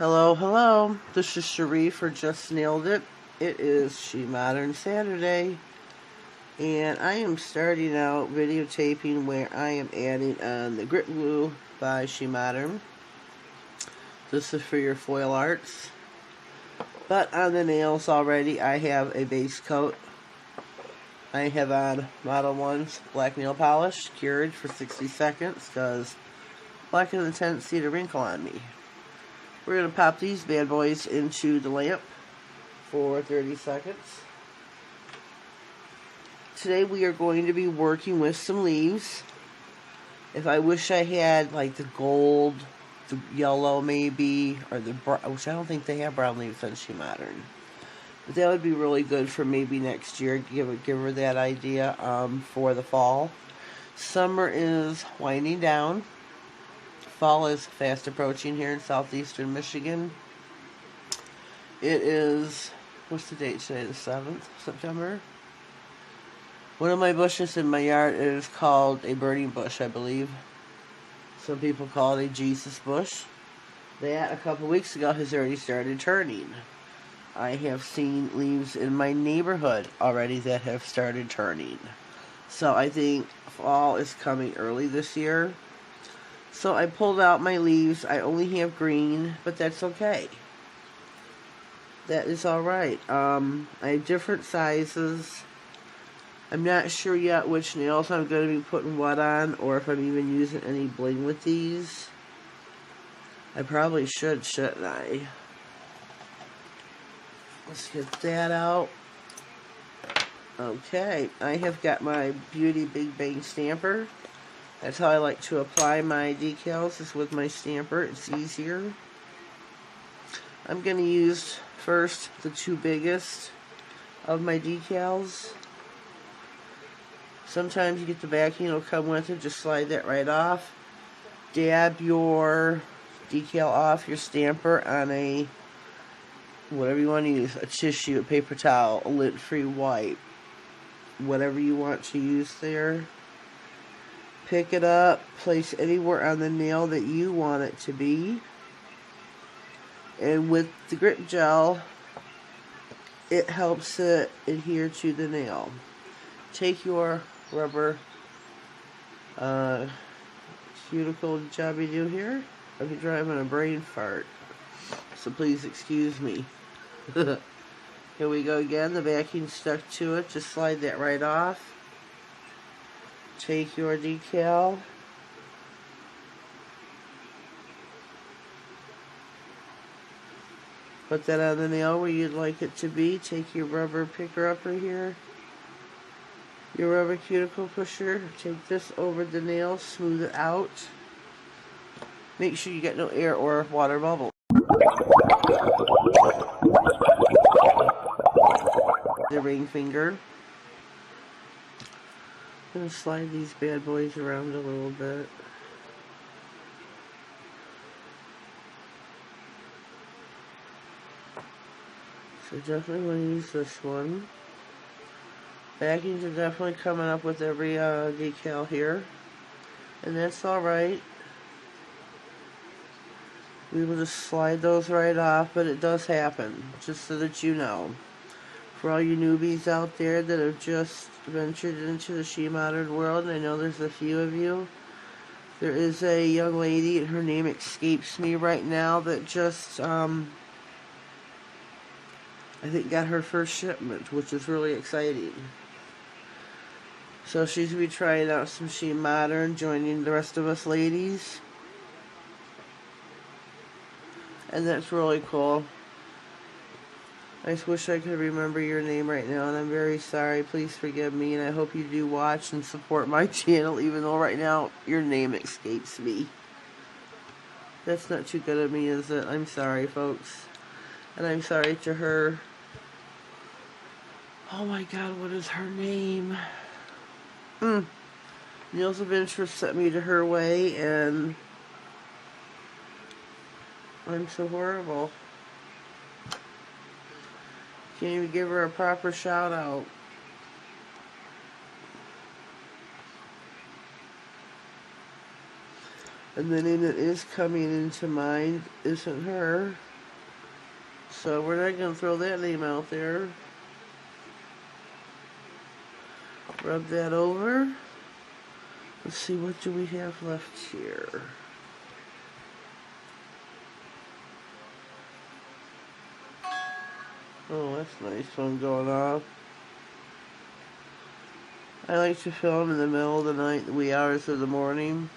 Hello, hello. This is Cherie for Just Nailed It. It is SheModern Saturday, and I am starting out videotaping where I am adding on the grip glue by SheModern. This is for your foil arts. But on the nails already, I have a base coat. I have on Model 1's black nail polish, cured for 60 seconds, because black has a tendency to wrinkle on me. We're going to pop these bad boys into the lamp for 30 seconds. Today we are going to be working with some leaves. If I wish I had like the gold, the yellow maybe, or the brown, which I don't think they have brown leaves on SheModern. But that would be really good for maybe next year. Give her that idea for the fall. Summer is winding down. Fall is fast approaching here in southeastern Michigan. It is, what's the date today? The 7th September. One of my bushes in my yard is called a burning bush, I believe. Some people call it a Jesus bush. That, a couple weeks ago, has already started turning. I have seen leaves in my neighborhood already that have started turning. So I think fall is coming early this year. So I pulled out my leaves. I only have green, but that's okay. That is alright. I have different sizes. I'm not sure yet which nails I'm going to be putting what on, or if I'm even using any bling with these. I probably should, shouldn't I? Let's get that out. Okay, I have got my Beauty Big Bang stamper. That's how I like to apply my decals, is with my stamper. It's easier. I'm going to use first the two biggest of my decals. Sometimes you get the backing, it'll come with it. Just slide that right off. Dab your decal off your stamper on a, whatever you want to use, a tissue, a paper towel, a lint-free wipe, whatever you want to use there. Pick it up, place anywhere on the nail that you want it to be. And with the grip gel, it helps it adhere to the nail. Take your rubber cuticle jobby do here. I'm driving a brain fart, so please excuse me. Here we go again. The backing stuck to it. Just slide that right off. Take your decal, put that on the nail where you'd like it to be. Take your rubber picker upper here, your rubber cuticle pusher. Take this over the nail, smooth it out. Make sure you get no air or water bubble. The ring finger. I'm going to slide these bad boys around a little bit. So definitely want to use this one. Backings are definitely coming up with every decal here. And that's alright. We will just slide those right off, but it does happen, just so that you know. For all you newbies out there that have just ventured into the SheModern world, and I know there's a few of you, there is a young lady, and her name escapes me right now, that just, I think got her first shipment, which is really exciting. So she's going to be trying out some SheModern, joining the rest of us ladies. And that's really cool. I just wish I could remember your name right now, and I'm very sorry. Please forgive me, and I hope you do watch and support my channel, even though right now your name escapes me. That's not too good of me, is it? I'm sorry, folks. And I'm sorry to her. Oh my God, what is her name? Nails of Interest sent me to her way, and I'm so horrible. Can't even give her a proper shout out. And the name that is coming into mind isn't her. So we're not going to throw that name out there. Rub that over. Let's see, what do we have left here? Oh, that's a nice one going off. I like to film in the middle of the night, the wee hours of the morning.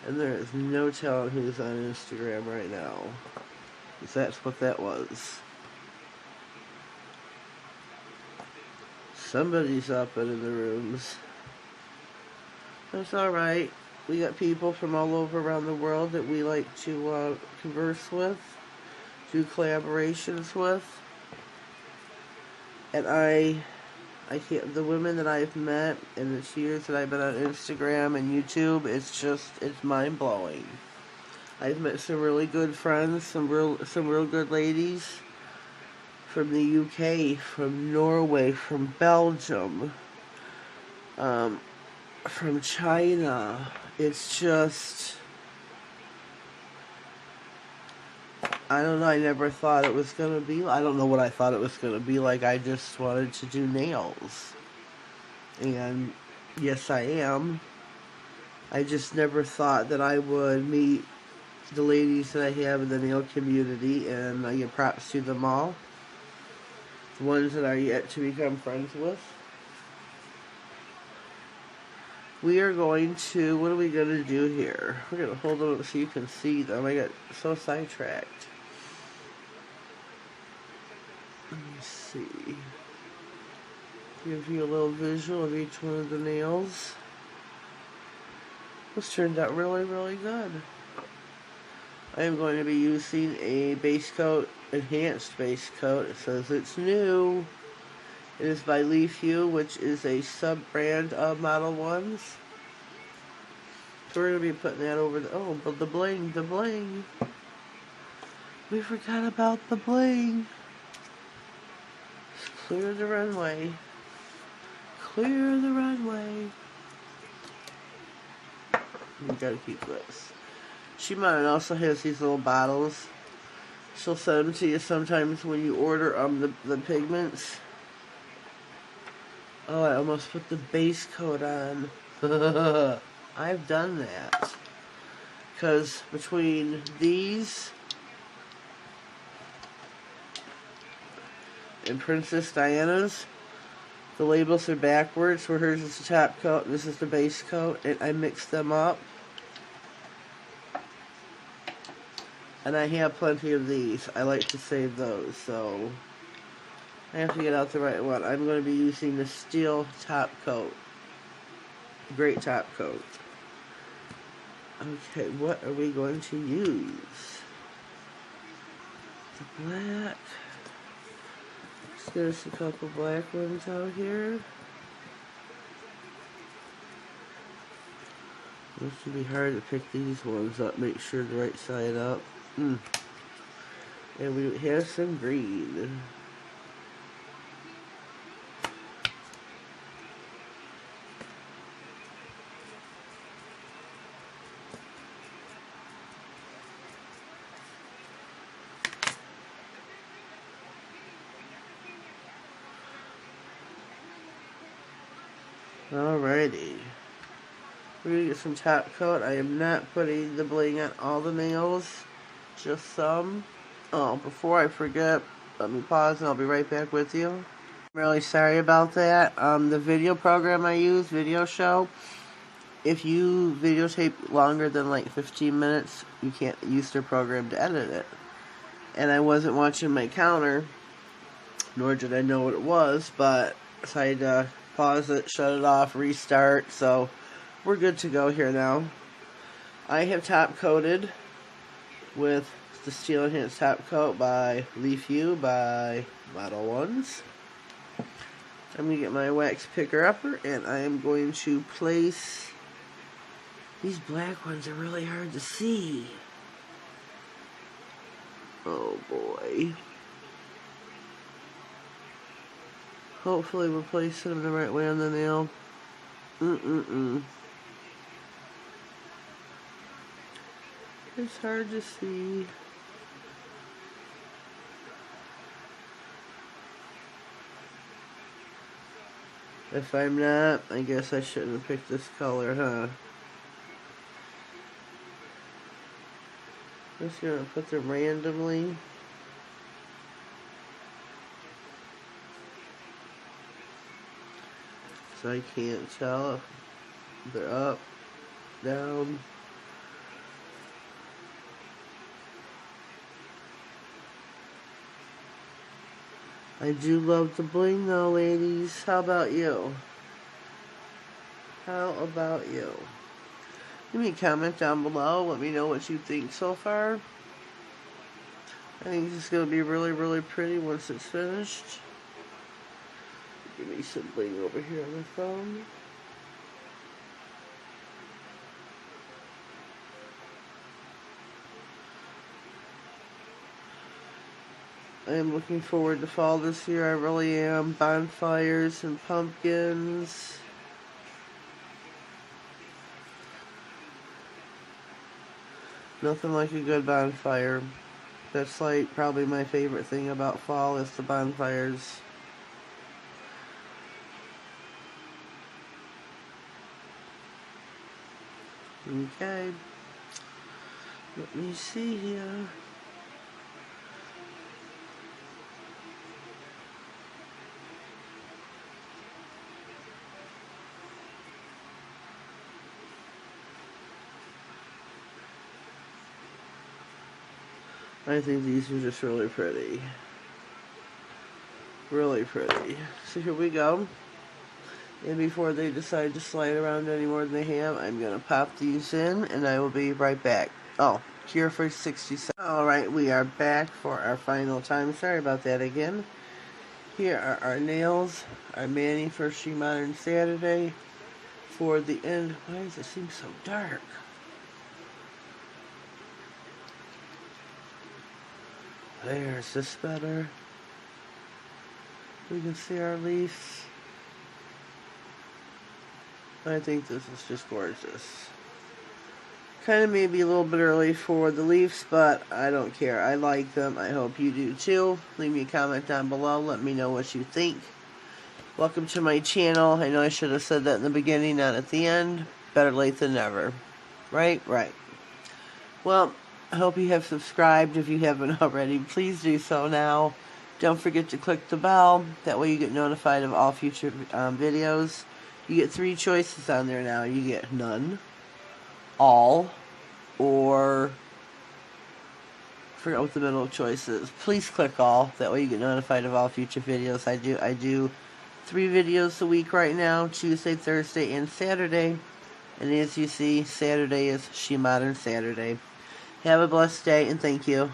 And there is no telling who's on Instagram right now. Because that's what that was. Somebody's up and in the rooms. That's alright. We got people from all over around the world that we like to converse with, do collaborations with. And I can't, the women that I've met in the years that I've been on Instagram and YouTube, it's mind blowing. I've met some really good friends, some real good ladies from the UK, from Norway, from Belgium, from China. It's just, I don't know, I never thought it was going to be, I don't know what I thought it was going to be like. I just wanted to do nails. And yes, I am. I just never thought that I would meet the ladies that I have in the nail community, and I give props to them all. The ones that are yet to become friends with. We are going to, what are we going to do here? We're going to hold them up so you can see them. I got so sidetracked. Let me see. Give you a little visual of each one of the nails. This turned out really, really good. I am going to be using a base coat, enhanced base coat. It says it's new. It is by Leaf Hue, which is a sub-brand of Model 1s. So we're going to be putting that over the... Oh, but the bling. We forgot about the bling. Clear the runway. Clear the runway. We gotta keep this. SheModern also has these little bottles. She'll send them to you sometimes when you order the pigments. Oh, I almost put the base coat on. I've done that. Because between these and Princess Diana's, the labels are backwards, where hers is the top coat and this is the base coat, and I mixed them up. And I have plenty of these. I like to save those, so I have to get out the right one. I'm going to be using the steel top coat. Great top coat. Okay, what are we going to use? The black. Let's get us a couple black ones out here. This should be hard to pick these ones up. Make sure the right side up. And we have some green. Alrighty. We're going to get some top coat. I am not putting the bling on all the nails. Just some. Oh, before I forget, let me pause and I'll be right back with you. I'm really sorry about that. The video program I use, Video Show, if you videotape longer than like 15 minutes, you can't use their program to edit it. And I wasn't watching my counter, nor did I know what it was, but so I had to pause it, shut it off, restart, so we're good to go here now. I have top coated with the Steel Enhanced Top Coat by Leaf Hue by Model 1s. I'm going to get my wax picker upper and I am going to place... These black ones are really hard to see. Oh boy. Hopefully we're placing them the right way on the nail. It's hard to see. If I'm not, I guess I shouldn't have picked this color, huh? I'm just gonna put them randomly. So I can't tell if they're up, down. I do love the bling though, ladies. How about you? How about you? Give me a comment down below. Let me know what you think so far. I think this is going to be really, really pretty once it's finished. Give me some bling over here on the phone. I am looking forward to fall this year. I really am. Bonfires and pumpkins. Nothing like a good bonfire. That's like probably my favorite thing about fall is the bonfires. Okay. Let me see here. I think these are just really pretty. Really pretty. So here we go. And before they decide to slide around any more than they have, I'm going to pop these in and I will be right back. Oh, here for 60 seconds. Alright, we are back for our final time. Sorry about that again. Here are our nails. Our mani for SheModern Saturday. For the end. Why does it seem so dark? There's this better. We can see our leaves. I think this is just gorgeous. Kind of maybe a little bit early for the leaves, but I don't care. I like them. I hope you do too. Leave me a comment down below. Let me know what you think. Welcome to my channel. I know I should have said that in the beginning, not at the end. Better late than never. Right? Right. Well, I hope you have subscribed. If you haven't already, please do so now. Don't forget to click the bell. That way you get notified of all future videos. You get 3 choices on there now. You get none, all, or I forgot what the middle choice is. Please click all. That way you get notified of all future videos. I do 3 videos a week right now. Tuesday, Thursday, and Saturday. And as you see, Saturday is SheModern Saturday. Have a blessed day, and thank you.